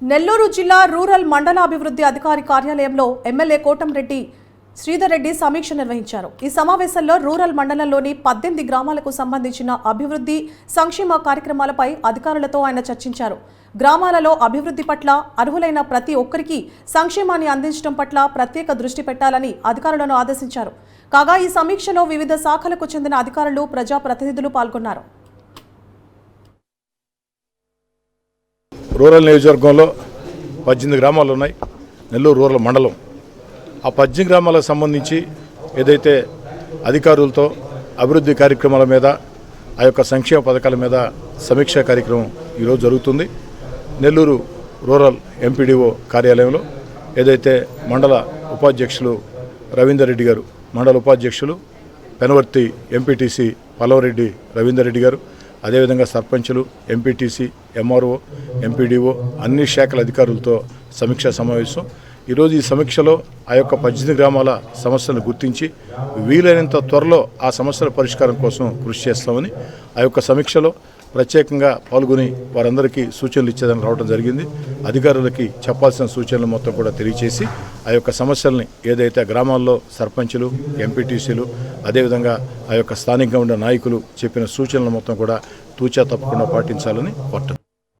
నెల్లూరు జిల్లా రూరల్ మండల అభివృద్ధి అధికారి కార్యాలయంలో ఎమ్మెల్యే కోటంరెడ్డి శ్రీధర్ రెడ్డి సమీక్ష నిర్వహించారు. ఈ సమావేశంలో రూరల్ మండలంలోని 18 గ్రామాలకు సంబంధించిన అభివృద్ధి సంక్షేమ కార్యక్రమాలపై అధికారులతో ఆయన చర్చించారు. గ్రామాలలో అభివృద్ధి పట్ల అర్హులైన ప్రతి ఒక్కరికి సంక్షేమాన్ని అందించడం పట్ల ప్రత్యేక దృష్టి పెట్టాలని అధికారులను ఆదేశించారు. కాగా ఈ సమీక్షలో వివిధ శాఖలకు చెందిన అధికారులు, ప్రజాప్రతినిధులు పాల్గొన్నారు. రూరల్ నియోజకవర్గంలో 18 గ్రామాలు ఉన్నాయి. నెల్లూరు రూరల్ మండలం. ఆ 18 గ్రామాలకు సంబంధించి ఏదైతే అధికారులతో అభివృద్ధి కార్యక్రమాల మీద, ఆ యొక్క సంక్షేమ పథకాల మీద సమీక్షా కార్యక్రమం ఈరోజు జరుగుతుంది. నెల్లూరు రూరల్ ఎంపీడీఓ కార్యాలయంలో ఏదైతే మండల ఉపాధ్యక్షులు రవీందర్ రెడ్డి గారు, మండల ఉపాధ్యక్షులు పెనవర్తి ఎంపీటీసీ పల్లవరెడ్డి రవీందర్ రెడ్డి గారు, అదేవిధంగా సర్పంచులు, ఎంపీటీసీ, ఎంఆర్ఓ, ఎంపీడీఓ అన్ని శాఖల అధికారులతో సమీక్షా సమావేశం. ఈరోజు ఈ సమీక్షలో ఆ యొక్క 18 గ్రామాల సమస్యలను గుర్తించి వీలైనంత త్వరలో ఆ సమస్యల పరిష్కారం కోసం కృషి చేస్తామని ఆ యొక్క సమీక్షలో ప్రత్యేకంగా పాల్గొని వారందరికీ సూచనలు ఇచ్చేదని రావడం జరిగింది. అధికారులకి చెప్పాల్సిన సూచనలు మొత్తం కూడా తెలియచేసి ఆ యొక్క సమస్యల్ని ఏదైతే గ్రామాల్లో సర్పంచులు, ఎంపీటీసీలు, అదేవిధంగా ఆ యొక్క స్థానికంగా ఉన్న నాయకులు చెప్పిన సూచనలు మొత్తం కూడా తూచా తప్పకుండా పాటించాలని కోరుతున్నాను.